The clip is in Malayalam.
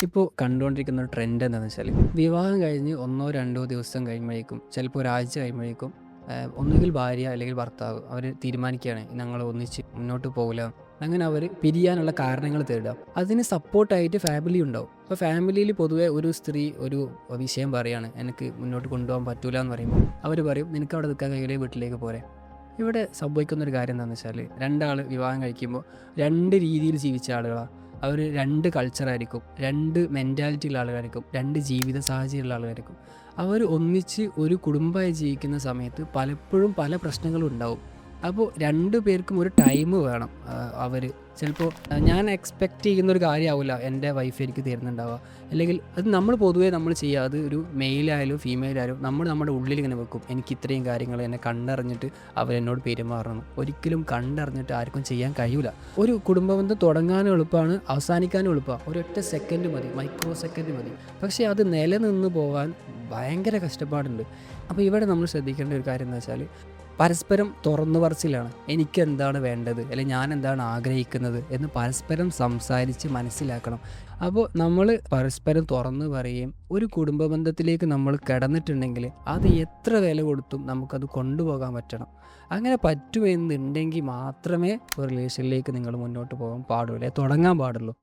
ഇപ്പോൾ കണ്ടുകൊണ്ടിരിക്കുന്ന ഒരു ട്രെൻഡ് എന്താണെന്ന് വെച്ചാൽ വിവാഹം കഴിഞ്ഞ് 1-2 ദിവസം കഴിയുമ്പോഴേക്കും ചിലപ്പോൾ ഒരാഴ്ച കഴിയുമ്പോഴേക്കും ഒന്നുകിൽ ഭാര്യ അല്ലെങ്കിൽ ഭർത്താവ് അവർ തീരുമാനിക്കുകയാണ് ഞങ്ങൾ ഒന്നിച്ച് മുന്നോട്ട് പോകില്ല. അങ്ങനെ അവർ പിരിയാനുള്ള കാരണങ്ങൾ തേടുക. അതിന് സപ്പോർട്ടായിട്ട് ഫാമിലി ഉണ്ടാവും. അപ്പോൾ ഫാമിലിയിൽ പൊതുവേ ഒരു സ്ത്രീ ഒരു വിഷയം പറയാണ് എനിക്ക് മുന്നോട്ട് കൊണ്ടുപോകാൻ പറ്റൂല എന്ന് പറയുമ്പോൾ അവർ പറയും നിനക്ക് അവിടെ നിൽക്കാൻ കഴിയില്ലേ, വീട്ടിലേക്ക് പോരെ. ഇവിടെ സംഭവിക്കുന്നൊരു കാര്യം എന്താണെന്ന് വെച്ചാൽ രണ്ടാൾ വിവാഹം കഴിക്കുമ്പോൾ 2 രീതിയിൽ ജീവിച്ച ആളുകളാണ്. അവർ 2 കൾച്ചറായിരിക്കും, 2 മെൻറ്റാലിറ്റിയുള്ള ആളുകളായിരിക്കും, 2 ജീവിത സാഹചര്യമുള്ള ആളുകളായിരിക്കും. അവർ ഒന്നിച്ച് ഒരു കുടുംബമായി ജീവിക്കുന്ന സമയത്ത് പലപ്പോഴും പല പ്രശ്നങ്ങളും ഉണ്ടാവും. അപ്പോൾ 2 പേർക്കും ഒരു ടൈം വേണം. അവർ ചിലപ്പോൾ ഞാൻ എക്സ്പെക്റ്റ് ചെയ്യുന്നൊരു കാര്യമാവില്ല എൻ്റെ വൈഫ് എനിക്ക് തരുന്നുണ്ടാവുക. അല്ലെങ്കിൽ അത് നമ്മൾ പൊതുവേ നമ്മൾ ചെയ്യുക, അത് ഒരു മെയിലായാലും ഫീമെയിലായാലും നമ്മുടെ ഉള്ളിൽ ഇങ്ങനെ വെക്കും, എനിക്ക് ഇത്രയും കാര്യങ്ങൾ എന്നെ കണ്ടറിഞ്ഞിട്ട് അവരെന്നോട് പെരുമാറണം. ഒരിക്കലും കണ്ടറിഞ്ഞിട്ട് ആർക്കും ചെയ്യാൻ കഴിയില്ല. ഒരു കുടുംബബന്ധം തുടങ്ങാനും എളുപ്പമാണ്, അവസാനിക്കാനും എളുപ്പമാണ്. ഒരൊറ്റ സെക്കൻഡ് മതി, മൈക്രോ സെക്കൻഡ് മതി. പക്ഷേ അത് നിലനിന്ന് പോകാൻ ഭയങ്കര കഷ്ടപ്പാടുണ്ട്. അപ്പോൾ ഇവിടെ നമ്മൾ ശ്രദ്ധിക്കേണ്ട ഒരു കാര്യം എന്ന് വെച്ചാൽ പരസ്പരം തുറന്നു പറച്ചിലാണ്. എനിക്കെന്താണ് വേണ്ടത്, അല്ലെങ്കിൽ ഞാൻ എന്താണ് ആഗ്രഹിക്കുന്നത് എന്ന് പരസ്പരം സംസാരിച്ച് മനസ്സിലാക്കണം. അപ്പോൾ നമ്മൾ പരസ്പരം തുറന്നു പറയുകയും ഒരു കുടുംബ ബന്ധത്തിലേക്ക് നമ്മൾ കിടന്നിട്ടുണ്ടെങ്കിൽ അത് എത്ര വില കൊടുത്തും നമുക്കത് കൊണ്ടുപോകാൻ പറ്റണം. അങ്ങനെ പറ്റുമെന്നുണ്ടെങ്കിൽ മാത്രമേ ഒരു റിലേഷനിലേക്ക് നിങ്ങൾ മുന്നോട്ട് പോകാൻ പാടുള്ളൂ, തുടങ്ങാൻ പാടുള്ളൂ.